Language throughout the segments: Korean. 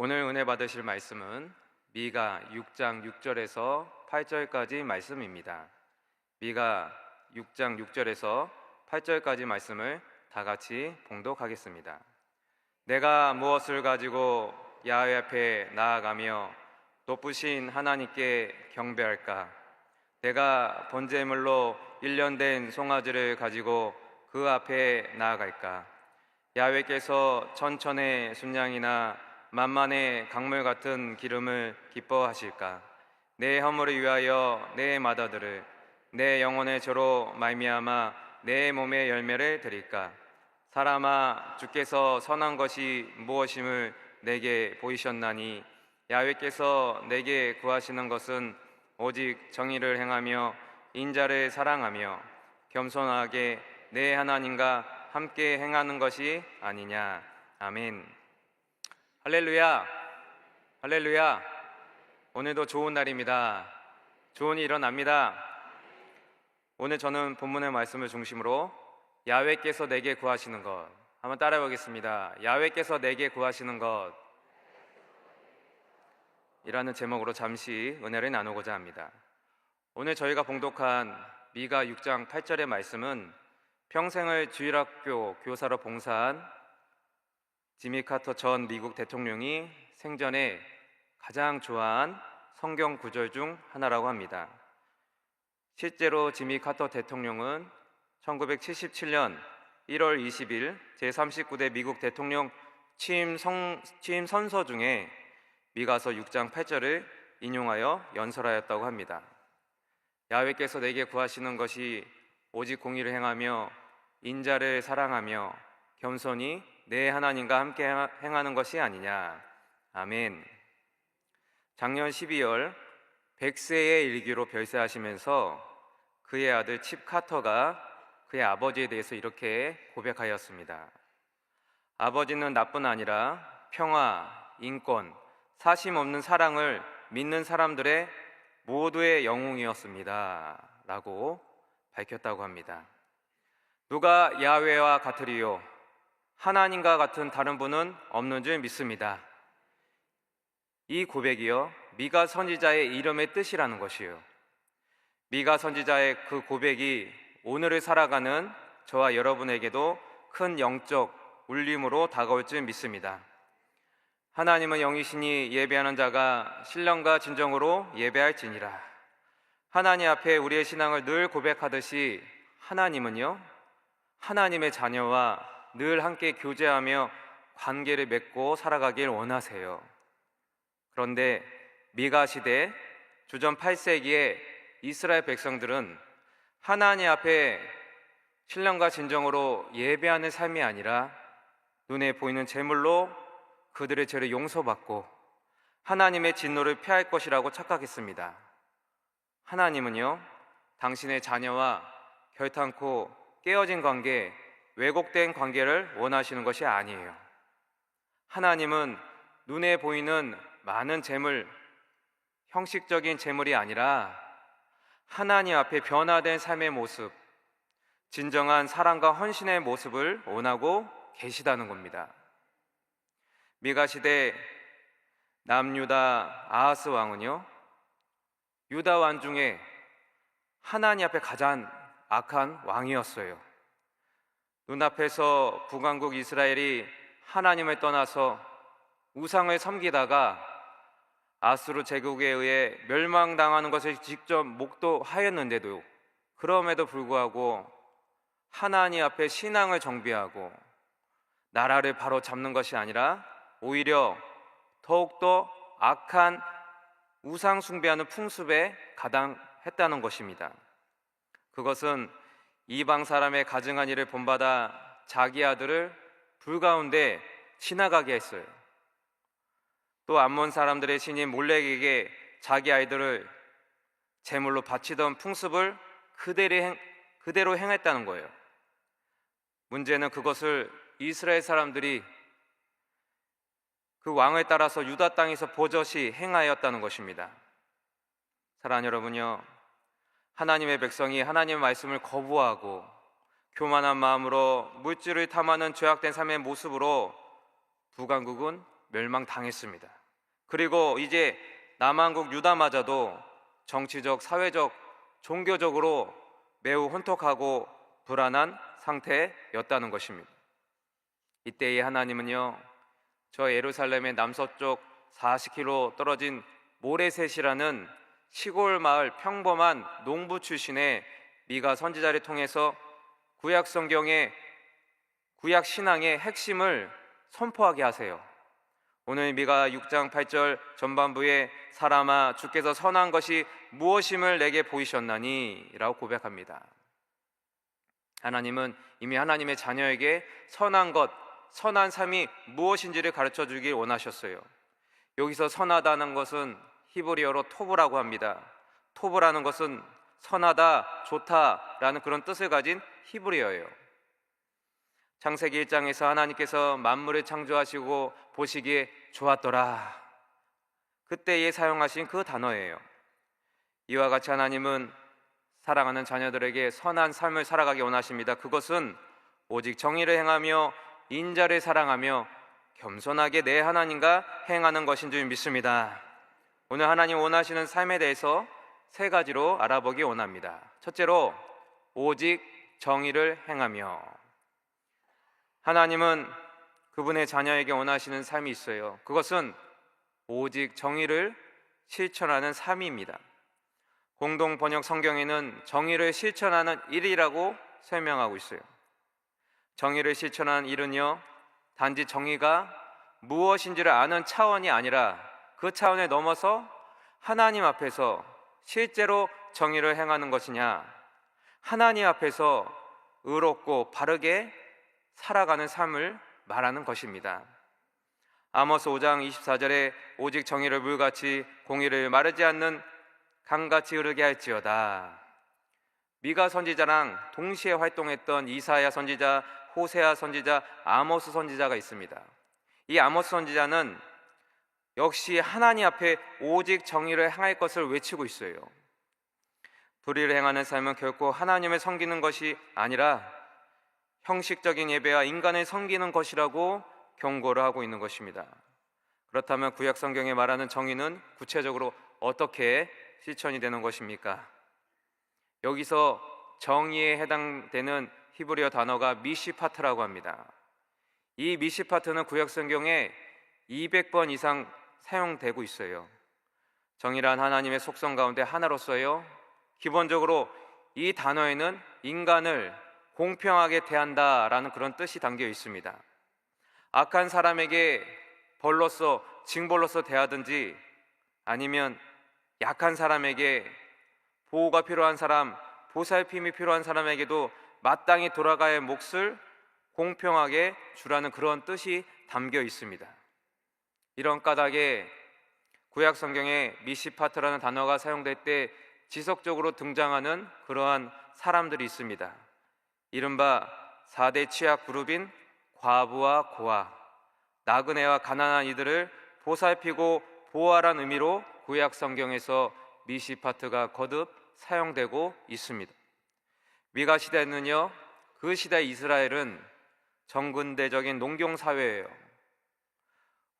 오늘 은혜 받으실 말씀은 미가 6장 6절에서 8절까지 말씀입니다. 미가 6장 6절에서 8절까지 말씀을 다 같이 봉독하겠습니다. 내가 무엇을 가지고 야훼 앞에 나아가며 높으신 하나님께 경배할까? 내가 번제물로 1년 된 송아지를 가지고 그 앞에 나아갈까? 야훼께서 천천의 순양이나 만만의 강물 같은 기름을 기뻐하실까? 내 허물을 위하여 내 맏아들을, 내 영혼의 죄로 말미암아 내 몸의 열매를 드릴까? 사람아, 주께서 선한 것이 무엇임을 내게 보이셨나니 야훼께서 내게 구하시는 것은 오직 정의를 행하며 인자를 사랑하며 겸손하게 내 하나님과 함께 행하는 것이 아니냐. 아멘. 할렐루야, 할렐루야. 오늘도 좋은 날입니다. 좋은 일이 일어납니다. 오늘 저는 본문의 말씀을 중심으로 야훼께서 내게 구하시는 것, 한번 따라해 보겠습니다. 야훼께서 내게 구하시는 것 이라는 제목으로 잠시 은혜를 나누고자 합니다. 오늘 저희가 봉독한 미가 6장 8절의 말씀은 평생을 주일학교 교사로 봉사한 지미 카터 전 미국 대통령이 생전에 가장 좋아한 성경 구절 중 하나라고 합니다. 실제로 지미 카터 대통령은 1977년 1월 20일 제39대 미국 대통령 취임 선서 중에 미가서 6장 8절을 인용하여 연설하였다고 합니다. 야훼께서 내게 구하시는 것이 오직 공의를 행하며 인자를 사랑하며 겸손히 내 하나님과 함께 행하는 것이 아니냐. 아멘. 작년 12월 100세의 일기로 별세하시면서 그의 아들 칩 카터가 그의 아버지에 대해서 이렇게 고백하였습니다. 아버지는 나뿐 아니라 평화, 인권, 사심 없는 사랑을 믿는 사람들의 모두의 영웅이었습니다 라고 밝혔다고 합니다. 누가 야훼와 같으리요? 하나님과 같은 다른 분은 없는 줄 믿습니다. 이 고백이요, 미가 선지자의 이름의 뜻이라는 것이요, 미가 선지자의 그 고백이 오늘을 살아가는 저와 여러분에게도 큰 영적 울림으로 다가올 줄 믿습니다. 하나님은 영이시니 예배하는 자가 신령과 진정으로 예배할지니라. 하나님 앞에 우리의 신앙을 늘 고백하듯이 하나님은요, 하나님의 자녀와 늘 함께 교제하며 관계를 맺고 살아가길 원하세요. 그런데 미가 시대 주전 8세기에 이스라엘 백성들은 하나님 앞에 신령과 진정으로 예배하는 삶이 아니라 눈에 보이는 제물로 그들의 죄를 용서받고 하나님의 진노를 피할 것이라고 착각했습니다. 하나님은요, 당신의 자녀와 결탄코 깨어진 관계, 왜곡된 관계를 원하시는 것이 아니에요. 하나님은 눈에 보이는 많은 재물, 형식적인 재물이 아니라 하나님 앞에 변화된 삶의 모습, 진정한 사랑과 헌신의 모습을 원하고 계시다는 겁니다. 미가 시대 남유다 아하스 왕은요, 유다 왕 중에 하나님 앞에 가장 악한 왕이었어요. 눈앞에서 북왕국 이스라엘이 하나님을 떠나서 우상을 섬기다가 아수르 제국에 의해 멸망당하는 것을 직접 목도하였는데도 그럼에도 불구하고 하나님 앞에 신앙을 정비하고 나라를 바로 잡는 것이 아니라 오히려 더욱더 악한 우상 숭배하는 풍습에 가담했다는 것입니다. 그것은 이방 사람의 가증한 일을 본받아 자기 아들을 불 가운데 지나가게 했어요. 또 암몬 사람들의 신인 몰렉에게 자기 아이들을 제물로 바치던 풍습을 그대로 행했다는 거예요. 문제는 그것을 이스라엘 사람들이 그 왕을 따라서 유다 땅에서 버젓이 행하였다는 것입니다. 사랑하는 여러분요, 하나님의 백성이 하나님의 말씀을 거부하고 교만한 마음으로 물질을 탐하는 죄악된 삶의 모습으로 북왕국은 멸망당했습니다. 그리고 이제 남한국 유다마저도 정치적, 사회적, 종교적으로 매우 혼탁하고 불안한 상태였다는 것입니다. 이때의 하나님은요, 저 예루살렘의 남서쪽 40km 떨어진 모레셋이라는 시골 마을 평범한 농부 출신의 미가 선지자를 통해서 구약 성경의 구약 신앙의 핵심을 선포하게 하세요. 오늘 미가 6장 8절 전반부에 사람아 주께서 선한 것이 무엇임을 내게 보이셨나니 라고 고백합니다. 하나님은 이미 하나님의 자녀에게 선한 것, 선한 삶이 무엇인지를 가르쳐 주길 원하셨어요. 여기서 선하다는 것은 히브리어로 토브라고 합니다. 토브라는 것은 선하다, 좋다라는 그런 뜻을 가진 히브리어예요. 창세기 1장에서 하나님께서 만물을 창조하시고 보시기에 좋았더라, 그때에 사용하신 그 단어예요. 이와 같이 하나님은 사랑하는 자녀들에게 선한 삶을 살아가기 원하십니다. 그것은 오직 정의를 행하며 인자를 사랑하며 겸손하게 내 하나님과 행하는 것인 줄 믿습니다. 오늘 하나님 원하시는 삶에 대해서 세 가지로 알아보기 원합니다. 첫째로, 오직 정의를 행하며. 하나님은 그분의 자녀에게 원하시는 삶이 있어요. 그것은 오직 정의를 실천하는 삶입니다. 공동 번역 성경에는 정의를 실천하는 일이라고 설명하고 있어요. 정의를 실천하는 일은요, 단지 정의가 무엇인지를 아는 차원이 아니라 그 차원에 넘어서 하나님 앞에서 실제로 정의를 행하는 것이냐, 하나님 앞에서 의롭고 바르게 살아가는 삶을 말하는 것입니다. 아모스 5장 24절에 오직 정의를 물같이 공의를 마르지 않는 강같이 흐르게 할지어다. 미가 선지자랑 동시에 활동했던 이사야 선지자, 호세아 선지자, 아모스 선지자가 있습니다. 이 아모스 선지자는 역시 하나님 앞에 오직 정의를 행할 것을 외치고 있어요. 불의를 행하는 삶은 결코 하나님을 섬기는 것이 아니라 형식적인 예배와 인간을 섬기는 것이라고 경고를 하고 있는 것입니다. 그렇다면 구약 성경에 말하는 정의는 구체적으로 어떻게 실천이 되는 것입니까? 여기서 정의에 해당되는 히브리어 단어가 미시파트라고 합니다. 이 미시파트는 구약 성경에 200번 이상 사용되고 있어요. 정의란 하나님의 속성 가운데 하나로서요, 기본적으로 이 단어에는 인간을 공평하게 대한다라는 그런 뜻이 담겨 있습니다. 악한 사람에게 벌로서, 징벌로서 대하든지, 아니면 약한 사람에게 보호가 필요한 사람, 보살핌이 필요한 사람에게도 마땅히 돌아가야 할 몫을 공평하게 주라는 그런 뜻이 담겨 있습니다. 이런 까닭에 구약 성경에 미시파트라는 단어가 사용될 때 지속적으로 등장하는 그러한 사람들이 있습니다. 이른바 4대 취약 그룹인 과부와 고아, 나그네와 가난한 이들을 보살피고 보호하라는 의미로 구약 성경에서 미시파트가 거듭 사용되고 있습니다. 미가 시대는요, 그 시대 이스라엘은 정근대적인 농경 사회예요.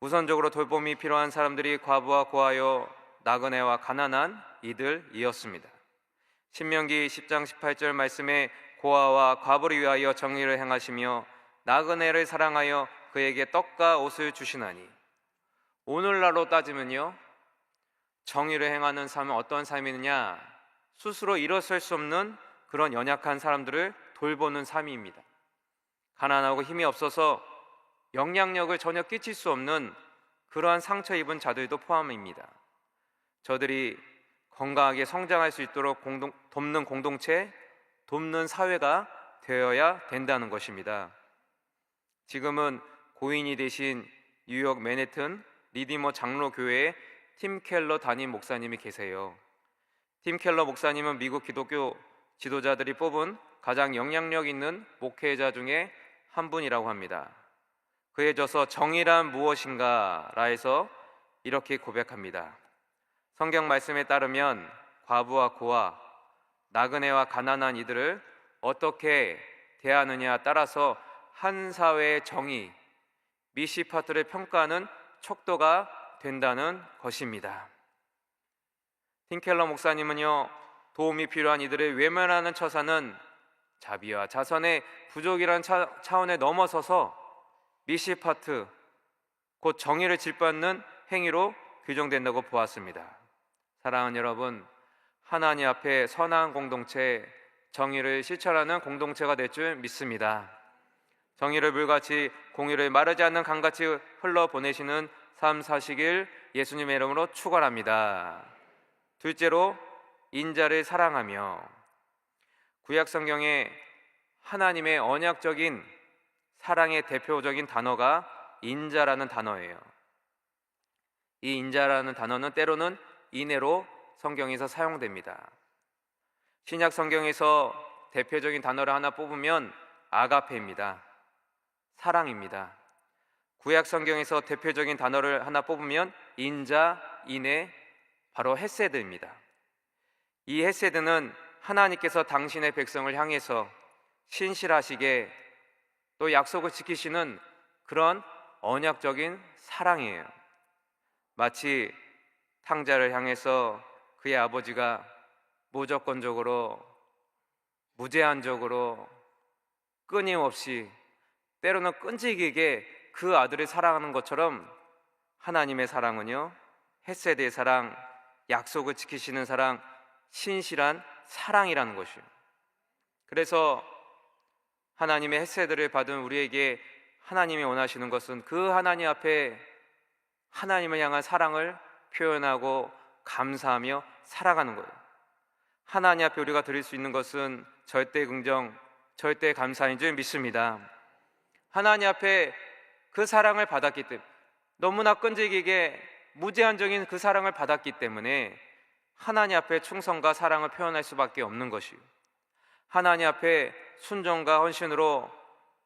우선적으로 돌봄이 필요한 사람들이 과부와 고아여 나그네와 가난한 이들이었습니다. 신명기 10장 18절 말씀에 고아와 과부를 위하여 정의를 행하시며 나그네를 사랑하여 그에게 떡과 옷을 주시나니, 오늘날로 따지면요, 정의를 행하는 삶은 어떤 삶이느냐, 스스로 일어설 수 없는 그런 연약한 사람들을 돌보는 삶입니다. 가난하고 힘이 없어서 영향력을 전혀 끼칠 수 없는 그러한 상처 입은 자들도 포함입니다. 저들이 건강하게 성장할 수 있도록 돕는 공동체, 돕는 사회가 되어야 된다는 것입니다. 지금은 고인이 되신 뉴욕 맨해튼 리디머 장로교회에 팀 켈러 담임 목사님이 계세요. 팀 켈러 목사님은 미국 기독교 지도자들이 뽑은 가장 영향력 있는 목회자 중에 한 분이라고 합니다. 그에 져서 정의란 무엇인가라 해서 이렇게 고백합니다. 성경 말씀에 따르면 과부와 고아, 나그네와 가난한 이들을 어떻게 대하느냐에 따라서 한 사회의 정의, 미시파트를 평가하는 척도가 된다는 것입니다. 팀켈러 목사님은요, 도움이 필요한 이들을 외면하는 처사는 자비와 자선의 부족이란 차원에 넘어서서 미시파트, 곧 정의를 짓밟는 행위로 규정된다고 보았습니다. 사랑하는 여러분, 하나님 앞에 선한 공동체, 정의를 실천하는 공동체가 될 줄 믿습니다. 정의를 물같이, 공의를 마르지 않는 강같이 흘러보내시는 삶 사시길 예수님의 이름으로 축원합니다. 둘째로, 인자를 사랑하며. 구약 성경에 하나님의 언약적인 사랑의 대표적인 단어가 인자라는 단어예요. 이 인자라는 단어는 때로는 인애로 성경에서 사용됩니다. 신약 성경에서 대표적인 단어를 하나 뽑으면 아가페입니다. 사랑입니다. 구약 성경에서 대표적인 단어를 하나 뽑으면 인자, 인애, 바로 헤세드입니다. 이 헤세드는 하나님께서 당신의 백성을 향해서 신실하시게 또 약속을 지키시는 그런 언약적인 사랑이에요. 마치 탕자를 향해서 그의 아버지가 무조건적으로, 무제한적으로, 끊임없이, 때로는 끈질기게 그 아들을 사랑하는 것처럼 하나님의 사랑은요, 헤세드의 사랑, 약속을 지키시는 사랑, 신실한 사랑이라는 것이에요. 그래서 하나님의 헤세드를 받은 우리에게 하나님이 원하시는 것은 그 하나님 앞에 하나님을 향한 사랑을 표현하고 감사하며 살아가는 거예요. 하나님 앞에 우리가 드릴 수 있는 것은 절대 긍정, 절대 감사인 줄 믿습니다. 하나님 앞에 그 사랑을 받았기 때문에, 너무나 끈질기게 무제한적인 그 사랑을 받았기 때문에 하나님 앞에 충성과 사랑을 표현할 수밖에 없는 것이요, 하나님 앞에 순종과 헌신으로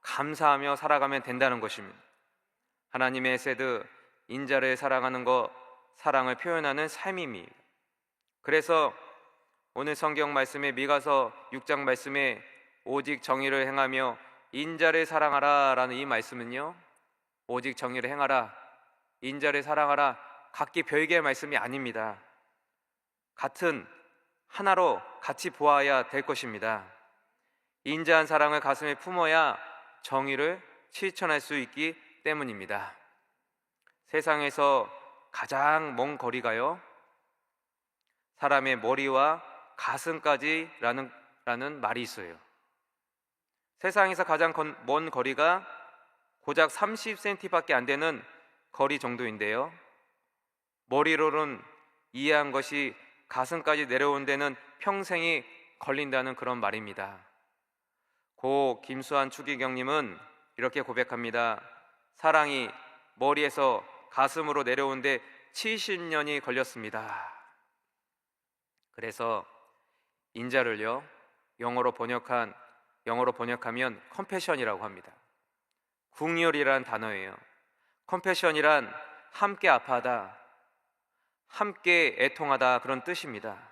감사하며 살아가면 된다는 것입니다. 하나님의 헤세드, 인자를 사랑하는 것, 사랑을 표현하는 삶입니다. 그래서 오늘 성경 말씀에, 미가서 6장 말씀에 오직 정의를 행하며 인자를 사랑하라 라는 이 말씀은요, 오직 정의를 행하라, 인자를 사랑하라, 각기 별개의 말씀이 아닙니다. 같은 하나로 같이 보아야 될 것입니다. 인자한 사랑을 가슴에 품어야 정의를 실천할 수 있기 때문입니다. 세상에서 가장 먼 거리가요, 사람의 머리와 가슴까지라는 말이 있어요. 세상에서 가장 먼 거리가 고작 30cm밖에 안 되는 거리 정도인데요, 머리로는 이해한 것이 가슴까지 내려온 데는 평생이 걸린다는 그런 말입니다. 고 김수환 추기경님은 이렇게 고백합니다. 사랑이 머리에서 가슴으로 내려오는데 70년이 걸렸습니다. 그래서 인자를요, 영어로 번역하면 컴패션이라고 합니다. 궁휼이란 단어예요. 컴패션이란 함께 아파하다, 함께 애통하다, 그런 뜻입니다.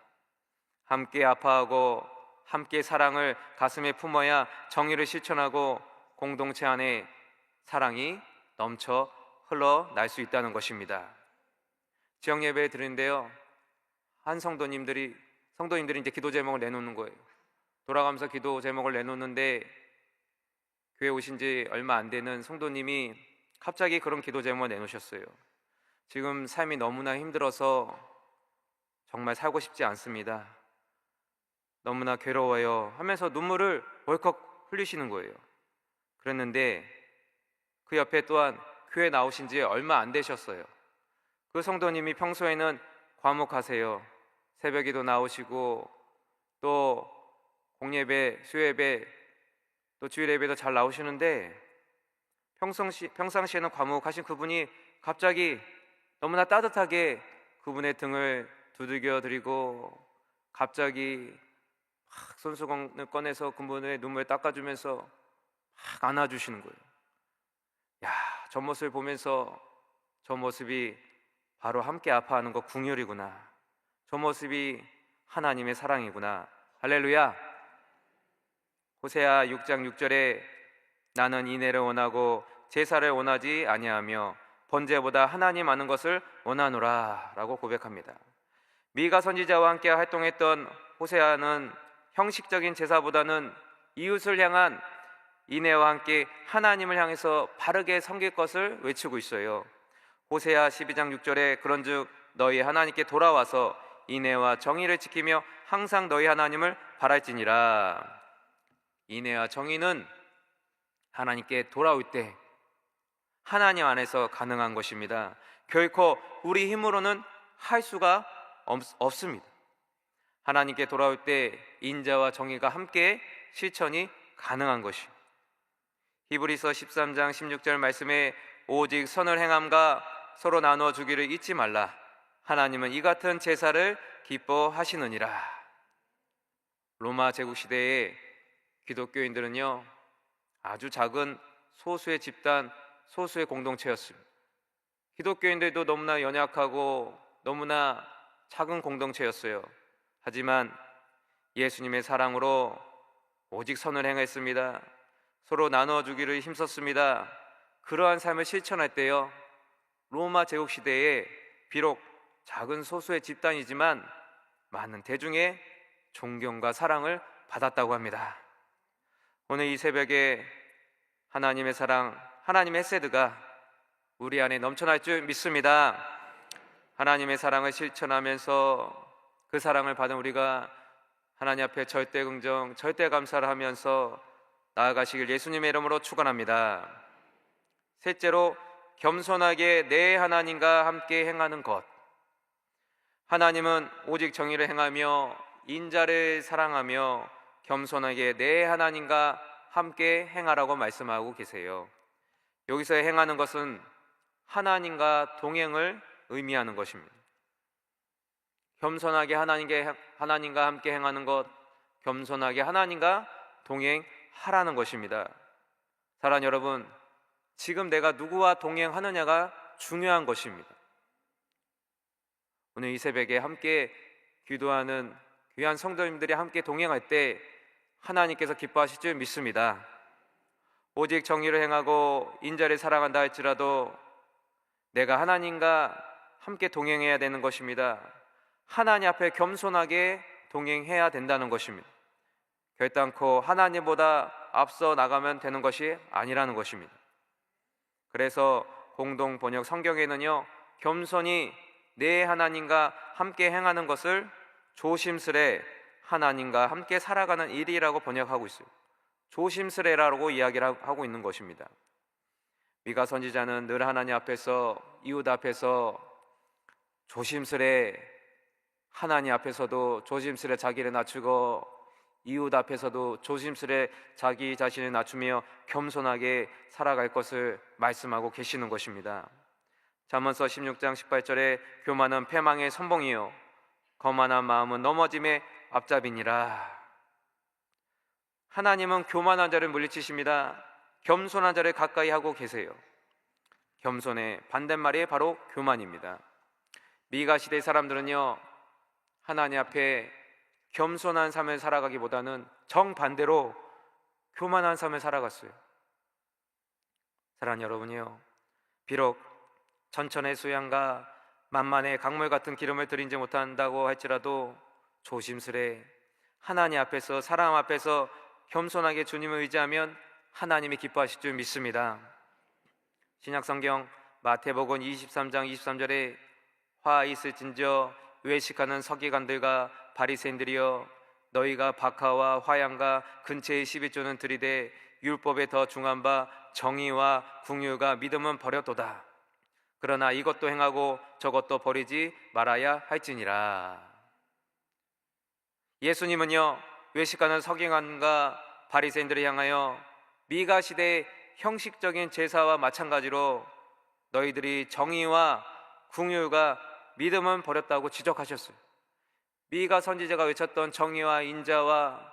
함께 아파하고 함께 사랑을 가슴에 품어야 정의를 실천하고 공동체 안에 사랑이 넘쳐 흘러날 수 있다는 것입니다. 지역 예배 드리는데요, 한 성도님들이 이제 기도 제목을 내놓는 거예요. 돌아가면서 기도 제목을 내놓는데, 교회 오신 지 얼마 안 되는 성도님이 갑자기 그런 기도 제목을 내놓으셨어요. 지금 삶이 너무나 힘들어서 정말 살고 싶지 않습니다. 너무나 괴로워요 하면서 눈물을 벌컥 흘리시는 거예요. 그랬는데 그 옆에 또한 교회 나오신 지 얼마 안 되셨어요. 그 성도님이 평소에는 과묵하세요. 새벽에도 나오시고 또 공예배, 수요예배, 또 주일예배도 잘 나오시는데 평상시에는 과묵하신 그분이 갑자기 너무나 따뜻하게 그분의 등을 두들겨 드리고 갑자기 막 손수건을 꺼내서 그분의 눈물을 닦아주면서 막 안아주시는 거예요. 야, 저 모습을 보면서 저 모습이 바로 함께 아파하는 것 궁휼이구나, 저 모습이 하나님의 사랑이구나. 할렐루야. 호세아 6장 6절에 나는 인애를 원하고 제사를 원하지 아니하며 번제보다 하나님 아는 것을 원하노라 라고 고백합니다. 미가 선지자와 함께 활동했던 호세아는 형식적인 제사보다는 이웃을 향한 인애와 함께 하나님을 향해서 바르게 섬길 것을 외치고 있어요. 호세아 12장 6절에 그런즉 너희 하나님께 돌아와서 인애와 정의를 지키며 항상 너희 하나님을 바랄지니라. 인애와 정의는 하나님께 돌아올 때 하나님 안에서 가능한 것입니다. 결코 우리 힘으로는 할 수가 없습니다. 하나님께 돌아올 때 인자와 정의가 함께 실천이 가능한 것입니다. 히브리서 13장 16절 말씀에 오직 선을 행함과 서로 나누어 주기를 잊지 말라. 하나님은 이 같은 제사를 기뻐하시느니라. 로마 제국 시대에 기독교인들은요, 아주 작은 소수의 집단, 소수의 공동체였습니다. 기독교인들도 너무나 연약하고 너무나 작은 공동체였어요. 하지만 예수님의 사랑으로 오직 선을 행했습니다. 서로 나누어 주기를 힘썼습니다. 그러한 삶을 실천할 때요, 로마 제국 시대에 비록 작은 소수의 집단이지만 많은 대중의 존경과 사랑을 받았다고 합니다. 오늘 이 새벽에 하나님의 사랑, 하나님의 헤세드가 우리 안에 넘쳐날 줄 믿습니다. 하나님의 사랑을 실천하면서 그 사랑을 받은 우리가 하나님 앞에 절대 긍정, 절대 감사를 하면서 나아가시길 예수님의 이름으로 축원합니다. 셋째로, 겸손하게 내 하나님과 함께 행하는 것. 하나님은 오직 정의를 행하며 인자를 사랑하며 겸손하게 내 하나님과 함께 행하라고 말씀하고 계세요. 여기서 행하는 것은 하나님과 동행을 의미하는 것입니다. 겸손하게 하나님과 함께 행하는 것, 겸손하게 하나님과 동행하라는 것입니다. 사랑하는 여러분, 지금 내가 누구와 동행하느냐가 중요한 것입니다. 오늘 이 새벽에 함께 기도하는 귀한 성도님들이 함께 동행할 때 하나님께서 기뻐하실 줄 믿습니다. 오직 정의를 행하고 인자를 사랑한다 할지라도 내가 하나님과 함께 동행해야 되는 것입니다. 하나님 앞에 겸손하게 동행해야 된다는 것입니다. 결단코 하나님보다 앞서 나가면 되는 것이 아니라는 것입니다. 그래서 공동 번역 성경에는요, 겸손히 내 하나님과 함께 행하는 것을 조심스레 하나님과 함께 살아가는 일이라고 번역하고 있어요. 조심스레라고 이야기를 하고 있는 것입니다. 미가 선지자는 늘 하나님 앞에서, 이웃 앞에서 조심스레, 하나님 앞에서도 조심스레 자기를 낮추고 이웃 앞에서도 조심스레 자기 자신을 낮추며 겸손하게 살아갈 것을 말씀하고 계시는 것입니다. 잠언서 16장 18절에 교만은 패망의 선봉이요 거만한 마음은 넘어짐의 앞잡이니라. 하나님은 교만한 자를 물리치십니다. 겸손한 자를 가까이 하고 계세요. 겸손의 반대말이 바로 교만입니다. 미가 시대 사람들은요, 하나님 앞에 겸손한 삶을 살아가기보다는 정반대로 교만한 삶을 살아갔어요. 사랑하는 여러분이요, 비록 천천의 수양과 만만의 강물 같은 기름을 드리지 못한다고 할지라도 조심스레 하나님 앞에서, 사람 앞에서 겸손하게 주님을 의지하면 하나님이 기뻐하실 줄 믿습니다. 신약성경 마태복음 23장 23절에 화 있을진저 외식하는 서기관들과 바리새인들이여, 너희가 박하와 화양과 근처의 11조는 들이되 율법에 더 중한 바 정의와 긍휼과 믿음은 버렸도다. 그러나 이것도 행하고 저것도 버리지 말아야 할지니라. 예수님은요, 외식하는 서기관과 바리새인들을 향하여 미가 시대의 형식적인 제사와 마찬가지로 너희들이 정의와 긍휼과 믿음은 버렸다고 지적하셨어요. 미가 선지자가 외쳤던 정의와 인자와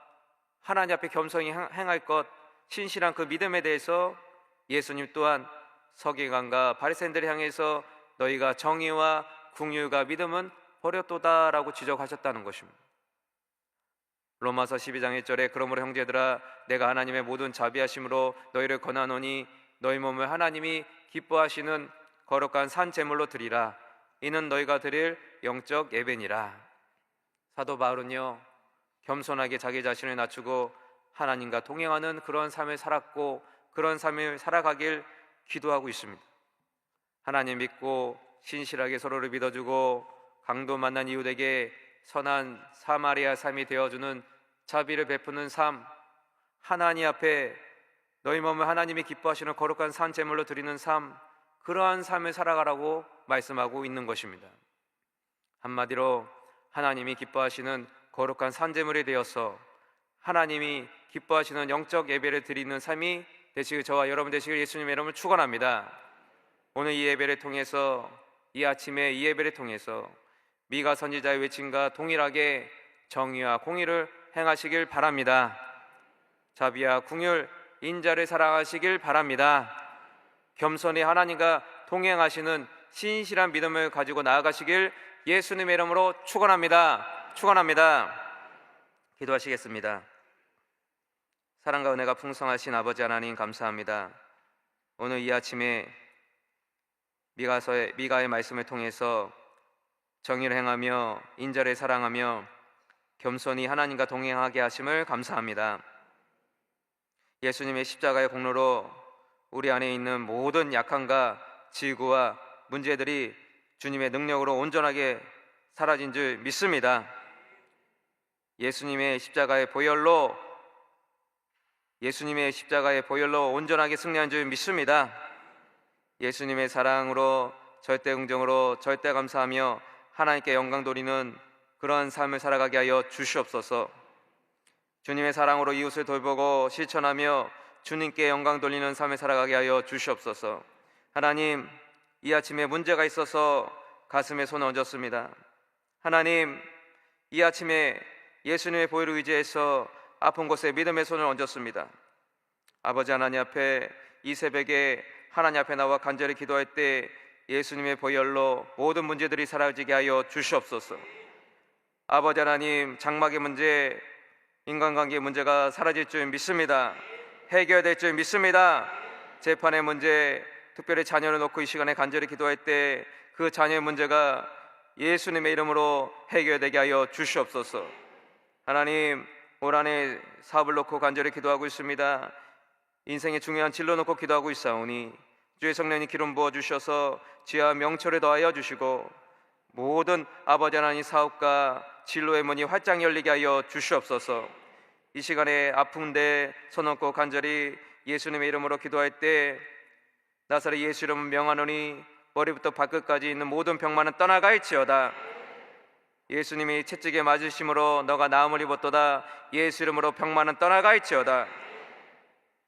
하나님 앞에 겸손히 행할 것, 신실한 그 믿음에 대해서 예수님 또한 서기관과 바리새인들을 향해서 너희가 정의와 긍휼과 믿음은 버렸도다라고 지적하셨다는 것입니다. 로마서 12장 1절에 그러므로 형제들아, 내가 하나님의 모든 자비하심으로 너희를 권하노니 너희 몸을 하나님이 기뻐하시는 거룩한 산 제물로 드리라. 이는 너희가 드릴 영적 예배니라. 사도 바울은요, 겸손하게 자기 자신을 낮추고 하나님과 동행하는 그런 삶을 살았고 그런 삶을 살아가길 기도하고 있습니다. 하나님 믿고 신실하게 서로를 믿어주고 강도 만난 이웃에게 선한 사마리아 삶이 되어주는 자비를 베푸는 삶, 하나님 앞에 너희 몸을 하나님이 기뻐하시는 거룩한 산 제물로 드리는 삶, 그러한 삶을 살아가라고 말씀하고 있는 것입니다. 한마디로 하나님이 기뻐하시는 거룩한 산 제물이 되어서 하나님이 기뻐하시는 영적 예배를 드리는 삶이 되시길, 저와 여러분 되시길 예수님의 이름으로 축원합니다. 오늘 이 예배를 통해서, 이 아침에 이 예배를 통해서 미가 선지자의 외침과 동일하게 정의와 공의를 행하시길 바랍니다. 자비와 긍휼, 인자를 사랑하시길 바랍니다. 겸손히 하나님과 동행하시는 신실한 믿음을 가지고 나아가시길 예수님의 이름으로 축원합니다. 축원합니다. 기도하시겠습니다. 사랑과 은혜가 풍성하신 아버지 하나님, 감사합니다. 오늘 이 아침에 미가의 말씀을 통해서 정의를 행하며 인자를 사랑하며 겸손히 하나님과 동행하게 하심을 감사합니다. 예수님의 십자가의 공로로 우리 안에 있는 모든 약함과 질구와 문제들이 주님의 능력으로 온전하게 사라진 줄 믿습니다. 예수님의 십자가의 보혈로 온전하게 승리한 줄 믿습니다. 예수님의 사랑으로, 절대 긍정으로, 절대 감사하며 하나님께 영광 돌리는 그러한 삶을 살아가게 하여 주시옵소서. 주님의 사랑으로 이웃을 돌보고 실천하며 주님께 영광 돌리는 삶을 살아가게 하여 주시옵소서. 하나님, 이 아침에 문제가 있어서 가슴에 손을 얹었습니다. 하나님, 이 아침에 예수님의 보혈을 의지해서 아픈 곳에 믿음의 손을 얹었습니다. 아버지 하나님 앞에 이 새벽에 하나님 앞에 나와 간절히 기도할 때 예수님의 보혈로 모든 문제들이 사라지게 하여 주시옵소서. 아버지 하나님, 장막의 문제, 인간관계의 문제가 사라질 줄 믿습니다. 해결될 줄 믿습니다. 재판의 문제, 특별히 자녀를 놓고 이 시간에 간절히 기도할 때 그 자녀의 문제가 예수님의 이름으로 해결되게 하여 주시옵소서. 하나님, 올 한해 사업을 놓고 간절히 기도하고 있습니다. 인생의 중요한 진로 놓고 기도하고 있사오니 주의 성령이 기름 부어 주셔서 지혜와 명철을 더하여 주시고 모든 아버지 하나님 사업과 진로의 문이 활짝 열리게 하여 주시옵소서. 이 시간에 아픈데 손 얹고 간절히 예수님의 이름으로 기도할 때 나사렛 예수 이름 명하노니 머리부터 발끝까지 있는 모든 병만은 떠나갈지어다. 예수님이 채찍에 맞으심으로 너가 나음을 입었도다. 예수 이름으로 병만은 떠나갈지어다.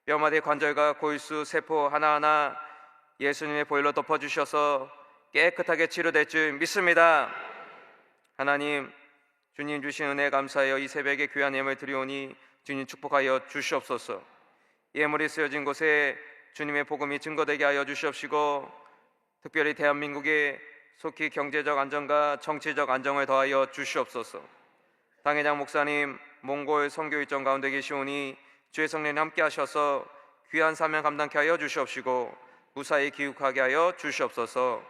뼈마디 관절과 골수 세포 하나하나 예수님의 보혈로 덮어주셔서 깨끗하게 치료될 줄 믿습니다. 하나님, 주님 주신 은혜 감사하여 이 새벽에 귀한 예물 드리오니 주님 축복하여 주시옵소서. 예물이 쓰여진 곳에 주님의 복음이 증거되게 하여 주시옵시고 특별히 대한민국에 속히 경제적 안정과 정치적 안정을 더하여 주시옵소서. 당회장 목사님 몽골 선교 일정 가운데 계시오니 주의 성령님 함께 하셔서 귀한 사명 감당케 하여 주시옵시고 무사히 귀국하게 하여 주시옵소서.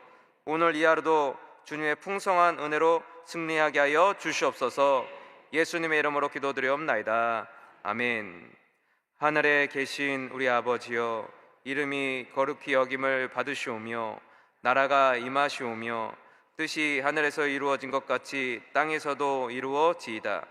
오늘 이 하루도 주님의 풍성한 은혜로 승리하게 하여 주시옵소서. 예수님의 이름으로 기도드리옵나이다. 아멘. 하늘에 계신 우리 아버지여, 이름이 거룩히 여김을 받으시오며 나라가 임하시오며 뜻이 하늘에서 이루어진 것 같이 땅에서도 이루어지이다.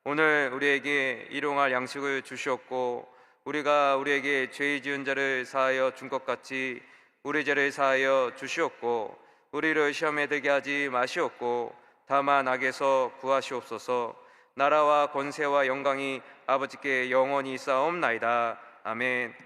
오늘 우리에게 일용할 양식을 주시옵고 우리가 우리에게 죄 지은 자를 사하여 준 것 같이 우리 죄를 사하여 주시옵고 우리를 시험에 들게 하지 마시옵고 다만 악에서 구하시옵소서. 나라와 권세와 영광이 아버지께 영원히 있사옵나이다. 아멘.